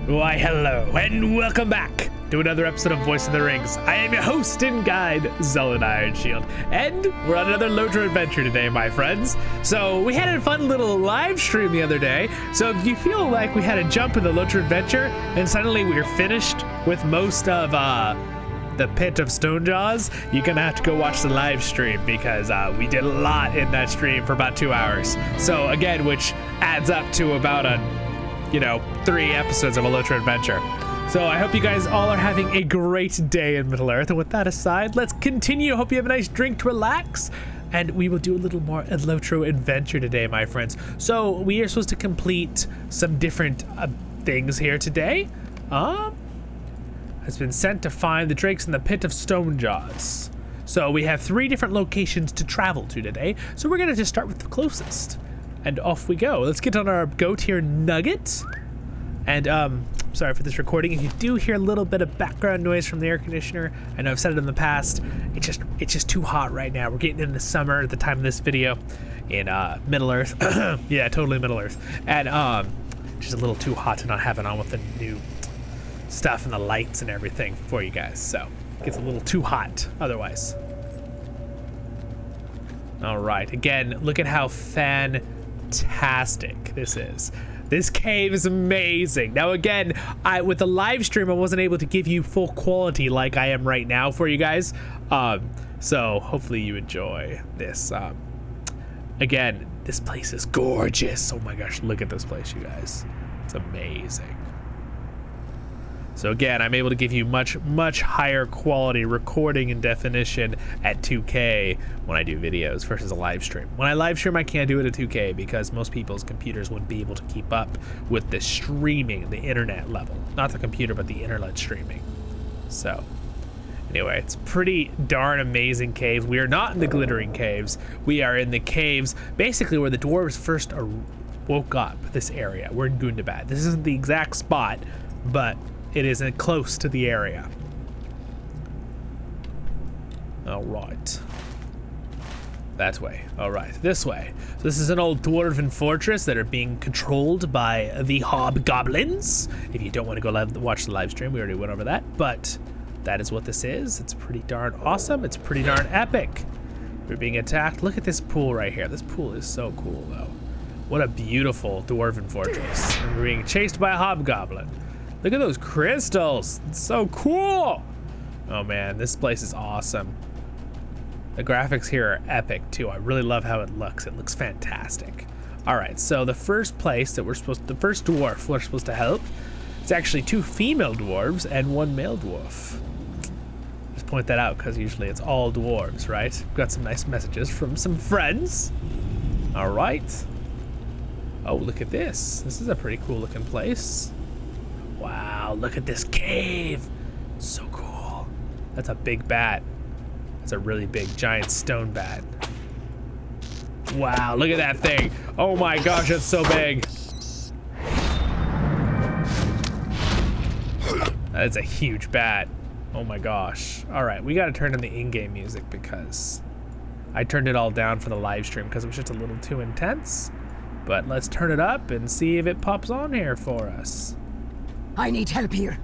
Why, hello, and welcome back to another episode of Voice of the Rings. I am your host and guide, Zollin Ironshield, and we're on another LOTRO adventure today, my friends. So we had a fun little live stream the other day, so if you feel like we had a jump in the LOTRO adventure, and suddenly we're finished with most of the pit of StoneJaws, you're gonna have to go watch the live stream because we did a lot in that stream for about 2 hours. So again, which adds up to about 3 episodes of a LOTRO adventure. So I hope you guys all are having a great day in Middle Earth. And with that aside, let's continue. Hope you have a nice drink to relax. And we will do a little more LOTRO adventure today, my friends. So we are supposed to complete some different things here today. Has been sent to find the drakes in the pit of StoneJaws. So we have 3 different locations to travel to today. So we're gonna just start with the closest. And off we go. Let's get on our goat here, Nugget. And sorry for this recording. If you do hear a little bit of background noise from the air conditioner, I know I've said it in the past. It's just too hot right now. We're getting into summer at the time of this video in Middle Earth. Yeah, totally Middle Earth. And just a little too hot to not have it on with the new stuff and the lights and everything for you guys. So it gets a little too hot otherwise. All right. Again, look at how fantastic this is. This cave is amazing. Now again, with the live stream, I wasn't able to give you full quality like I am right now for you guys. So hopefully you enjoy this. Again, this place is gorgeous. Oh my gosh, look at this place, you guys. It's amazing. So again, I'm able to give you much higher quality recording and definition at 2K when I do videos versus a live stream. When I live stream, I can't do it at 2K because most people's computers wouldn't be able to keep up with the streaming, the internet level. Not the computer, but the internet streaming. So anyway, it's pretty darn amazing caves. We are not in the glittering caves. We are in the caves basically where the dwarves first woke up, this area. We're in Gundabad. This isn't the exact spot, but it is close to the area. All right. That way. All right, this way. So this is an old dwarven fortress that are being controlled by the hobgoblins. If you don't want to go watch the live stream, we already went over that, but that is what this is. It's pretty darn awesome. It's pretty darn epic. We're being attacked. Look at this pool right here. This pool is so cool, though. What a beautiful dwarven fortress. And we're being chased by a hobgoblin. Look at those crystals. It's so cool. Oh man, this place is awesome. The graphics here are epic too. I really love how it looks. It looks fantastic. All right, so the first place that the first dwarf we're supposed to help, it's actually 2 female dwarves and 1 male dwarf. Just point that out because usually it's all dwarves, right? We've got some nice messages from some friends. All right. Oh, look at this. This is a pretty cool looking place. Wow, look at this cave. So cool. That's a big bat. That's a really big, giant stone bat. Wow, look at that thing. Oh my gosh, it's so big. That's a huge bat. Oh my gosh. All right, we gotta turn on the in-game music because I turned it all down for the live stream because it was just a little too intense. But let's turn it up and see if it pops on here for us. I need help here.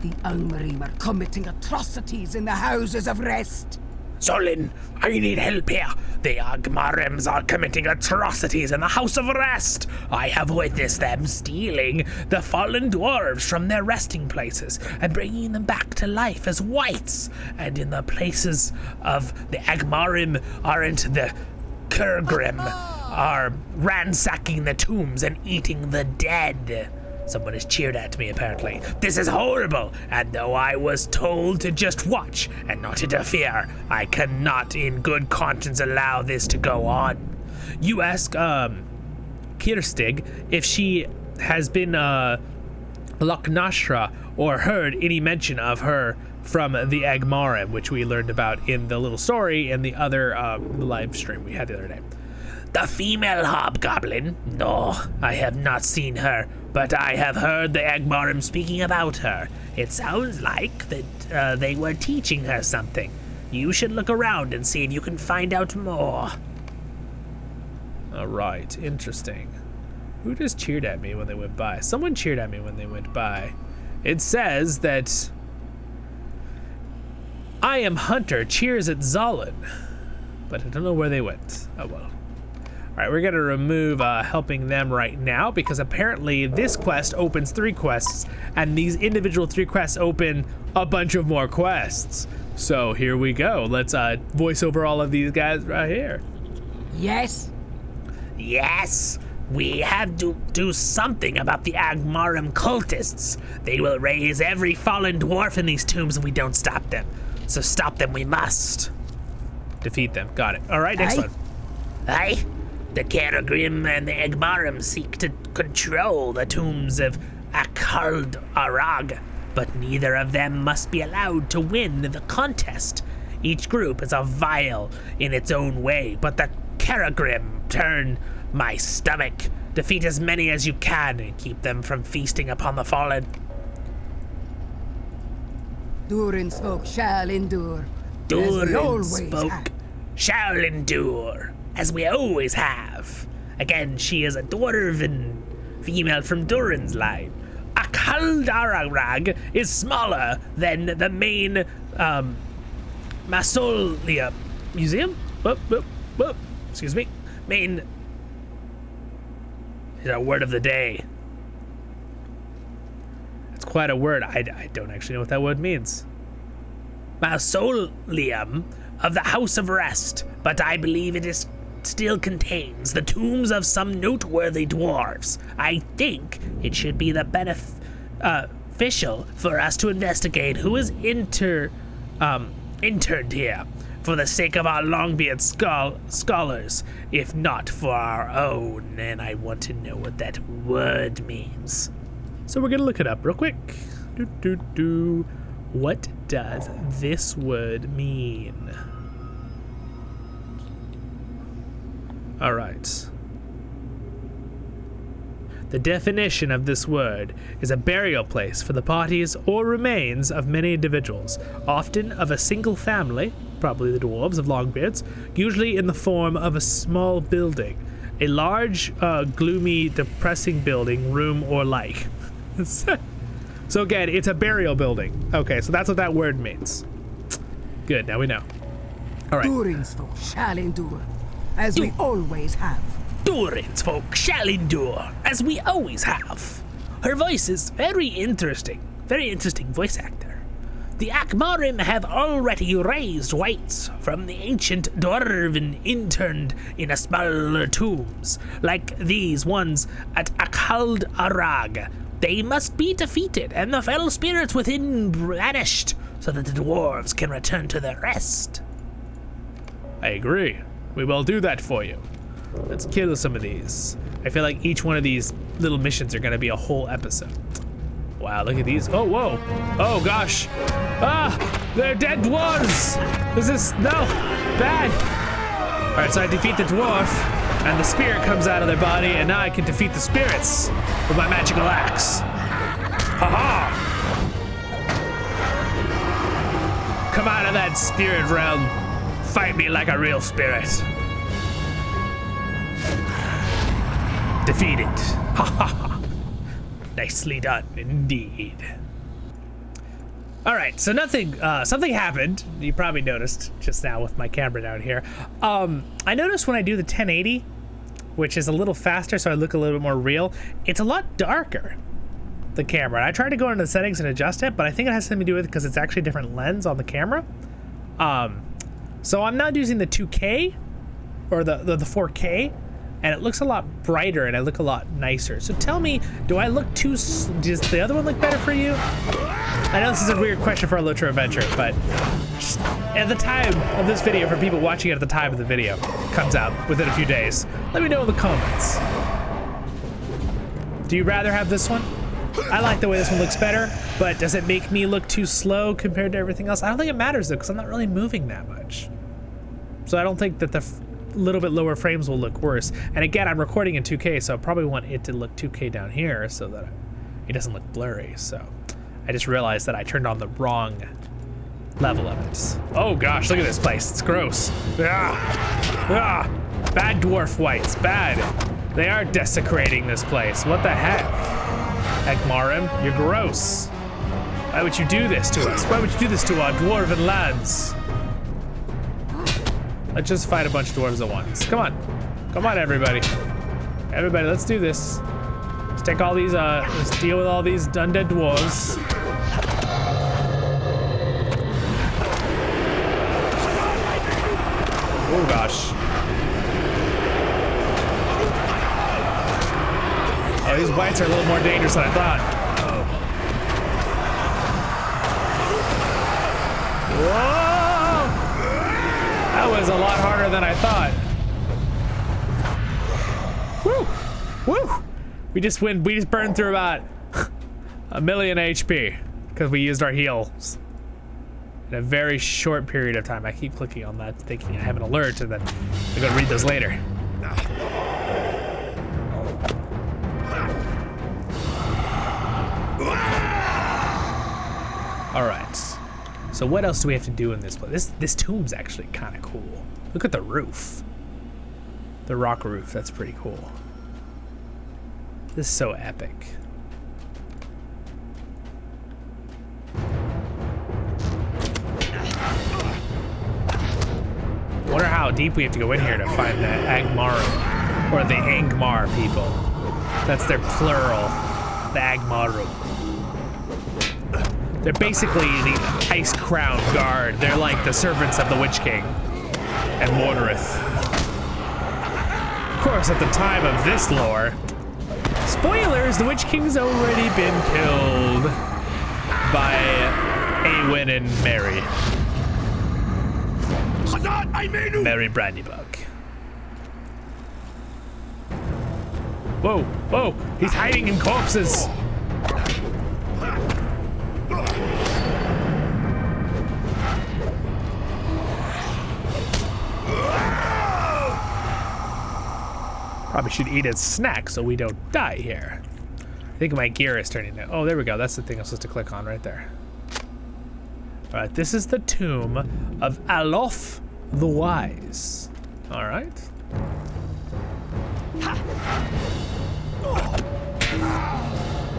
The Angmarim are committing atrocities in the houses of rest. Zollin, I need help here. The Angmarims are committing atrocities in the House of Rest. I have witnessed them stealing the fallen dwarves from their resting places and bringing them back to life as wights. And in the places of the Angmarim aren't the Kurgrim are ransacking the tombs and eating the dead. Someone has cheered at me, apparently. This is horrible, and though I was told to just watch and not interfere, I cannot in good conscience allow this to go on. You ask, Kirstig if she has been, Loknashra or heard any mention of her from the Angmarim, which we learned about in the little story in the other, live stream we had the other day. The female hobgoblin? No, I have not seen her, but I have heard the Angmarim speaking about her. It sounds like that they were teaching her something. You should look around and see if you can find out more. All right, interesting. Who just cheered at me when they went by? Someone cheered at me when they went by. It says that I am Hunter, cheers at Zollin. But I don't know where they went. Oh well. All right, we're gonna remove helping them right now because apparently this quest opens 3 quests and these individual 3 quests open a bunch of more quests. So here we go. Let's voice over all of these guys right here. Yes? Yes, we have to do something about the Agmarim cultists. They will raise every fallen dwarf in these tombs if we don't stop them. So stop them we must. Defeat them. Got it. All right, next one. Aye? The Keragrim and the Agmarim seek to control the tombs of Akald Arag, but neither of them must be allowed to win the contest. Each group is a vile in its own way, but the Keragrim turn my stomach. Defeat as many as you can and keep them from feasting upon the fallen. Durin's folk shall endure. Durin's folk shall endure, as we always have. Again, she is a dwarven female from Durin's line. Akaldararag is smaller than the main Masolia Museum. Excuse me. Main is our word of the day. It's quite a word. I don't actually know what that word means. Mausoleum of the House of Rest, but I believe it is still contains the tombs of some noteworthy dwarves. I think it should be the beneficial for us to investigate who is interned here for the sake of our Longbeard scholars, if not for our own, and I want to know what that word means. So we're gonna look it up real quick. What does this word mean? All right. The definition of this word is a burial place for the bodies or remains of many individuals, often of a single family, probably the dwarves of Longbeards, usually in the form of a small building, a large, gloomy, depressing building, room, or like. So again, it's a burial building. Okay, so that's what that word means. Good, now we know. All right. Durin's folk shall endure, as we always have. Durin's folk shall endure, as we always have. Her voice is very interesting voice actor. The Agmarim have already raised wights from the ancient Dwarven interned in a smaller tombs, like these ones at Akald Arag. They must be defeated and the fell spirits within banished, so that the dwarves can return to their rest. I agree. We will do that for you. Let's kill some of these. I feel like each one of these little missions are gonna be a whole episode. Wow, look at these. Oh, whoa. Oh, gosh. Ah, they're dead dwarves. This is, no, bad. All right, so I defeat the dwarf and the spirit comes out of their body and now I can defeat the spirits with my magical axe. Ha-ha. Come out of that spirit realm. Fight me like a real spirit. Defeated. Ha ha ha. Nicely done, indeed. All right, so something happened. You probably noticed just now with my camera down here. I noticed when I do the 1080, which is a little faster, so I look a little bit more real, it's a lot darker, the camera. I tried to go into the settings and adjust it, but I think it has something to do with it because it's actually a different lens on the camera. So I'm not using the 2K or the 4K, and it looks a lot brighter and I look a lot nicer. So tell me, do I look does the other one look better for you? I know this is a weird question for a LOTRO adventure, but at the time of this video, for people watching it at the time of the video comes out within a few days, let me know in the comments. Do you rather have this one? I like the way this one looks better, but does it make me look too slow compared to everything else? I don't think it matters though, because I'm not really moving that much. So I don't think that the little bit lower frames will look worse. And again, I'm recording in 2K, so I probably want it to look 2K down here so that it doesn't look blurry. So I just realized that I turned on the wrong level of it. Oh gosh, look at this place. It's gross. Bad dwarf whites, bad. They are desecrating this place. What the heck? Agmarim, you're gross. Why would you do this to us? Why would you do this to our dwarven lands? Let's just fight a bunch of dwarves at once. Come on. Come on, everybody. Everybody, let's do this. Let's take all these, let's deal with all these undead dwarves. Oh, gosh. Oh, these whites are a little more dangerous than I thought. Whoa! That was a lot harder than I thought. Woo! Woo! We just burned through about 1,000,000 HP because we used our heals in a very short period of time. I keep clicking on that thinking I have an alert and then I'm gonna read those later. All right. So what else do we have to do in this place? This tomb's actually kind of cool. Look at the roof. The rock roof, that's pretty cool. This is so epic. I wonder how deep we have to go in here to find the Agmaru, or the Angmar people. That's their plural, the Agmaru. They're basically the Ice Crown Guard. They're like the servants of the Witch King and Mordorith. Of course, at the time of this lore, spoilers, the Witch King's already been killed by Awen and Mary. Mary Brandybug. Whoa, whoa, he's hiding in corpses. Probably should eat a snack so we don't die here. I think my gear is turning to, oh, there we go. That's the thing I'm supposed to click on right there. All right, this is the tomb of Alof the Wise. All right.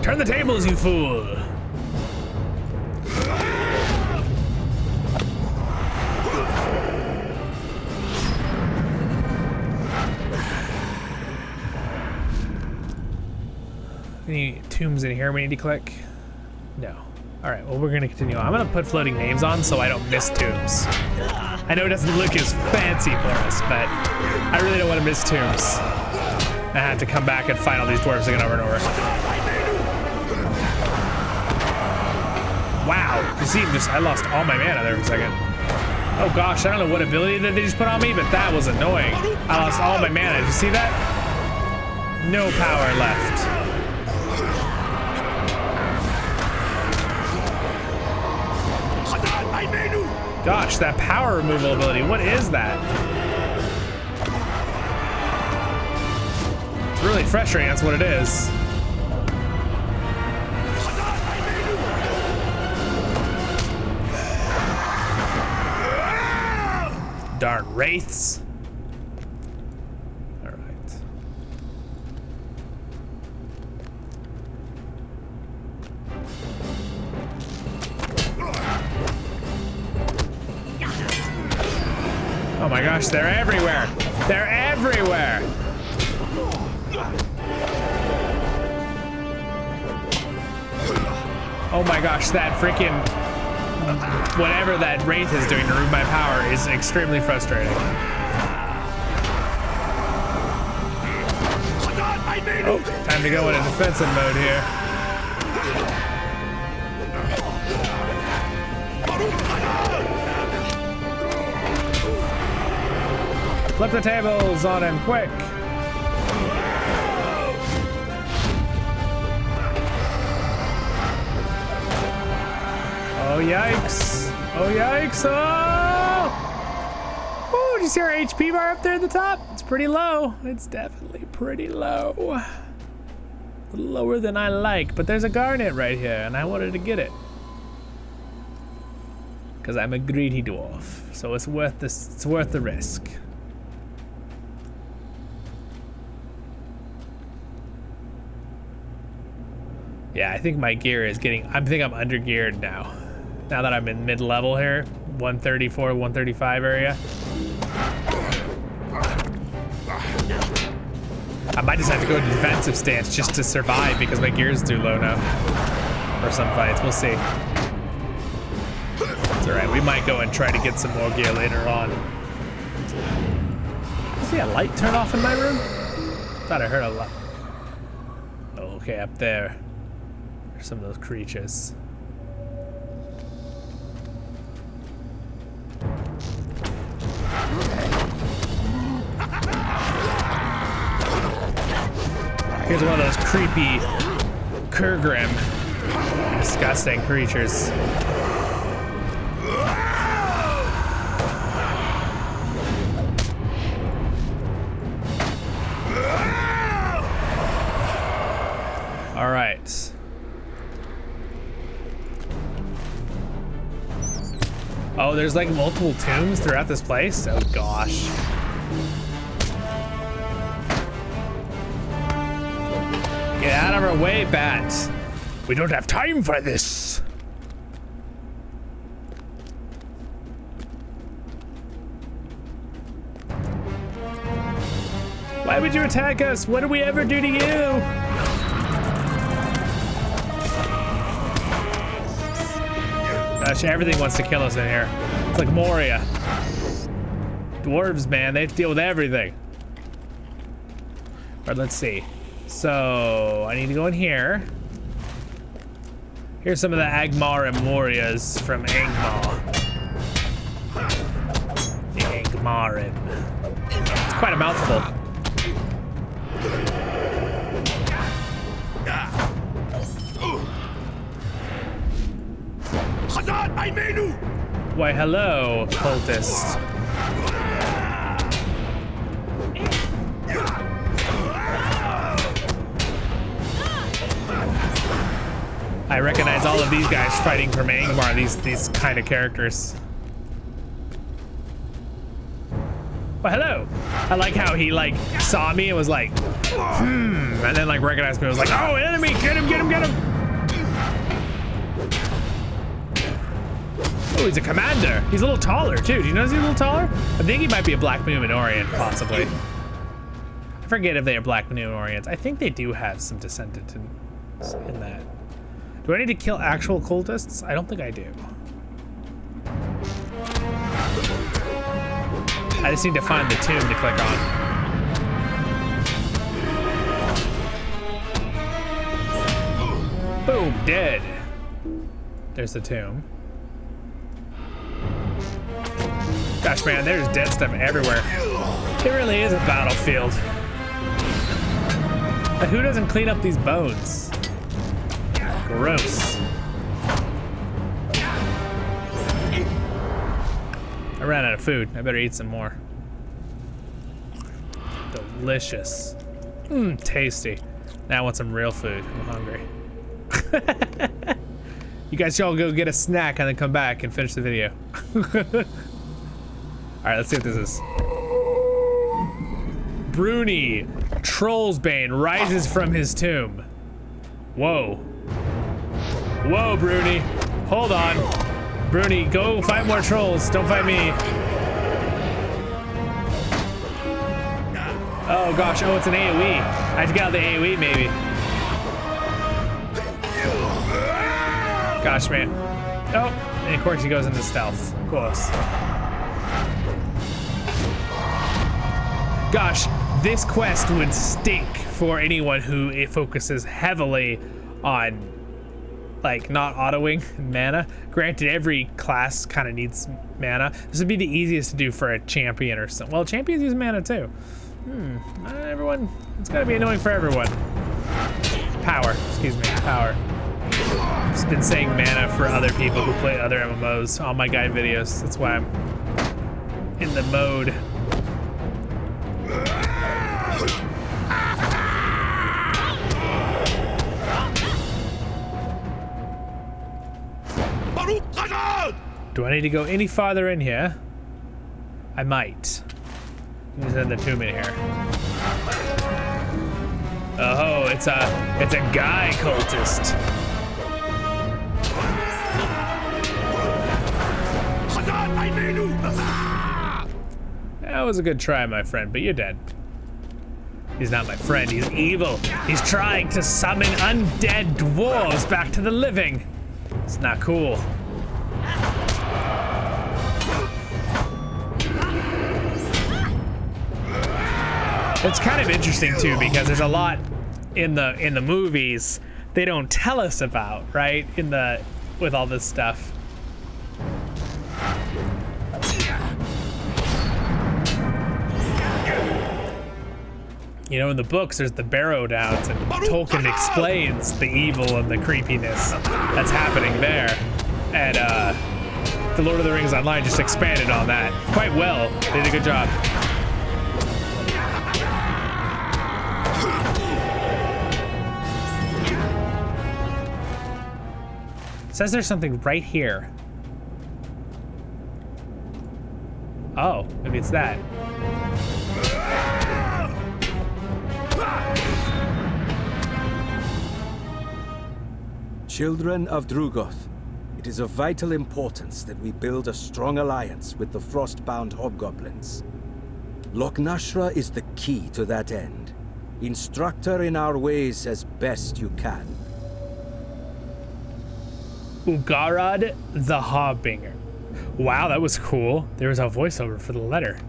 Turn the tables, you fool. Any tombs in here we need to click? No. All right, well, we're gonna continue on. I'm gonna put floating names on so I don't miss tombs. I know it doesn't look as fancy for us, but I really don't want to miss tombs. I have to come back and fight all these dwarves again over and over. Wow, you see, I lost all my mana there for a second. Oh gosh, I don't know what ability that they just put on me, but that was annoying. I lost all my mana, did you see that? No power left. Gosh, that power removal ability, what is that? It's really frustrating, that's what it is. Darn wraiths. All right. Oh my gosh, they're everywhere. They're everywhere. Oh my gosh, that freaking whatever that wraith is doing to remove my power is extremely frustrating. Oh, time to go into defensive mode here. Flip the tables on him, quick. Oh, yikes. Oh, yikes. Oh! Did you see our HP bar up there at the top? It's pretty low. It's definitely pretty low. A little lower than I like, but there's a garnet right here, and I wanted to get it. Because I'm a greedy dwarf, so it's worth this. It's worth the risk. Yeah, I think my gear is getting, I think I'm under geared now. Now that I'm in mid-level here, 134, 135 area. I might just have to go to defensive stance just to survive because my gear is too low now. For some fights, we'll see. It's all right, we might go and try to get some more gear later on. See a light turn off in my room? Thought I heard a lot. Okay, up there. There's some of those creatures. Here's one of those creepy Kurgrim, disgusting creatures. All right. Oh, there's like multiple tombs throughout this place? Oh gosh. Get out of our way, Bat. We don't have time for this. Why would you attack us? What did we ever do to you? Gosh, everything wants to kill us in here. It's like Moria. Dwarves, man, they deal with everything. All right, let's see. So, I need to go in here. Here's some of the Angmar and Morias from Angmar. The Angmarim. It's quite a mouthful. Why, hello, cultist. I recognize all of these guys fighting from Angmar, these kind of characters. Well, hello. I like how he like saw me and was like, and then like recognized me and was like, oh, enemy, get him, get him, get him. Oh, he's a commander. He's a little taller too. Do you notice he's a little taller? I think he might be a Black Numenorian, possibly. I forget if they are Black Numenorians. I think they do have some descendant in that. Do I need to kill actual cultists? I don't think I do. I just need to find the tomb to click on. Boom, dead. There's the tomb. Gosh, man, there's dead stuff everywhere. It really is a battlefield. But who doesn't clean up these bones? Gross. I ran out of food. I better eat some more. Delicious. Tasty. Now I want some real food. I'm hungry. You guys should all go get a snack and then come back and finish the video. All right, let's see what this is. Bruni, Trollsbane, rises from his tomb. Whoa. Whoa, Bruni. Hold on. Bruni, go fight more trolls. Don't fight me. Oh, gosh. Oh, it's an AoE. I just got out the AoE, maybe. Gosh, man. Oh, and of course he goes into stealth. Of course. Gosh, this quest would stink for anyone who it focuses heavily on, like, not autoing mana. Granted, every class kind of needs mana. This would be the easiest to do for a champion or something. Well, champions use mana too. Not everyone. It's gotta be annoying for everyone. Power, excuse me, power. I've just been saying mana for other people who play other MMOs on my guide videos. That's why I'm in the mode. Do I need to go any farther in here? I might. There's another tomb in here. Oh, it's a guy cultist. That was a good try, my friend, but you're dead. He's not my friend, he's evil. He's trying to summon undead dwarves back to the living. It's not cool. It's kind of interesting too, because there's a lot in the movies they don't tell us about, right? With all this stuff. You know, in the books, there's the Barrow Downs, and Tolkien explains the evil and the creepiness that's happening there. And the Lord of the Rings Online just expanded on that quite well. They did a good job. It says there's something right here. Oh, maybe it's that. Children of Drugoth, it is of vital importance that we build a strong alliance with the Frostbound Hobgoblins. Loch Nashra is the key to that end. Instruct her in our ways as best you can. Ugarad the Hobbinger. Wow, that was cool. There was a voiceover for the letter.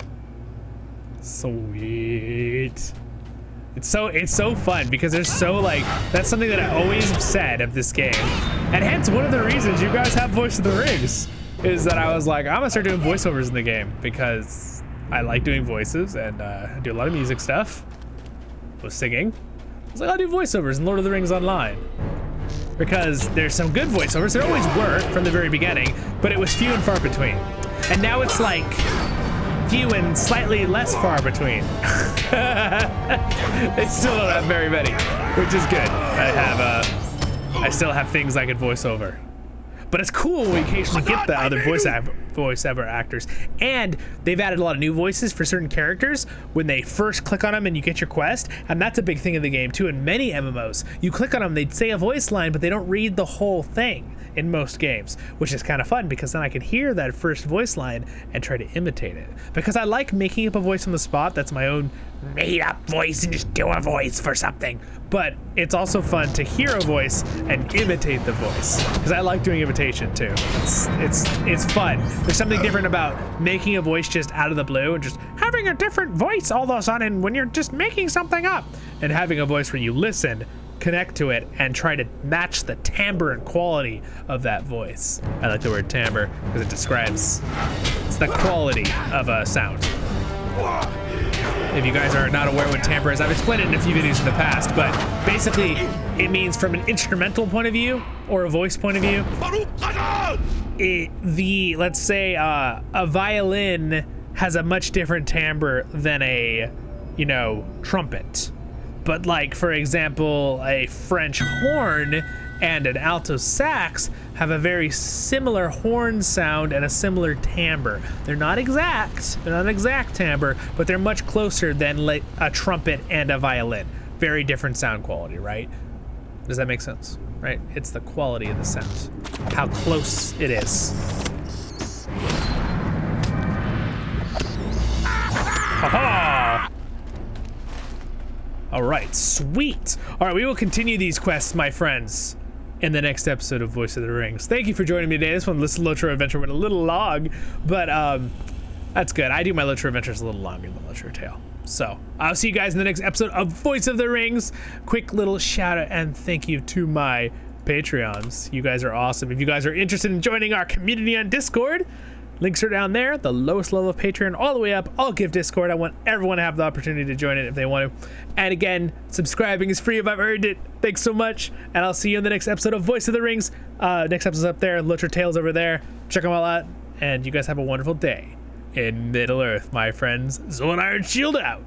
Sweet. It's so fun because there's so like, that's something that I always have said of this game. And hence one of the reasons you guys have Voice of the Rings is that I was like, I'm gonna start doing voiceovers in the game because I like doing voices and I do a lot of music stuff. Was singing. I was like, I'll do voiceovers in Lord of the Rings Online. Because there's some good voiceovers. There always were from the very beginning, but it was few and far between. And now it's like few and slightly less far between. They still don't have very many, which is good. I still have things I could voice over. But it's cool when we occasionally get the other voiceover actors. And they've added a lot of new voices for certain characters when they first click on them and you get your quest. And that's a big thing in the game too. In many MMOs, you click on them, they say a voice line, but they don't read the whole thing in most games, which is kind of fun because then I can hear that first voice line and try to imitate it. Because I like making up a voice on the spot. That's my own made up voice and just do a voice for something. But it's also fun to hear a voice and imitate the voice because I like doing imitation too. It's fun. There's something different about making a voice just out of the blue and just having a different voice all of a sudden when you're just making something up, and having a voice where you listen, connect to it, and try to match the timbre and quality of that voice. I like the word timbre because it describes it's the quality of a sound. If you guys are not aware what timbre is, I've explained it in a few videos in the past, but basically it means from an instrumental point of view or a voice point of view, let's say a violin has a much different timbre than a, trumpet. But like, for example, a French horn and an alto sax have a very similar horn sound and a similar timbre. They're not exact timbre, but they're much closer than like a trumpet and a violin. Very different sound quality, right? Does that make sense? Right? It's the quality of the sound, how close it is. Ha-ha! All right, sweet. All right, we will continue these quests, my friends, in the next episode of Voice of the Rings. Thank you for joining me today. This one, this LOTRO adventure went a little long, but that's good. I do my LOTRO adventures a little longer than LOTRO Tale. So I'll see you guys in the next episode of Voice of the Rings. Quick little shout out and thank you to my Patreons. You guys are awesome. If you guys are interested in joining our community on Discord, links are down there, the lowest level of Patreon all the way up. I'll give Discord. I want everyone to have the opportunity to join it if they want to. And again, subscribing is free if I've earned it. Thanks so much. And I'll see you in the next episode of Voice of the Rings. Next episode's up there. LOTRO Tales over there. Check them all out. And you guys have a wonderful day in Middle Earth, my friends. Zollin Ironshield out.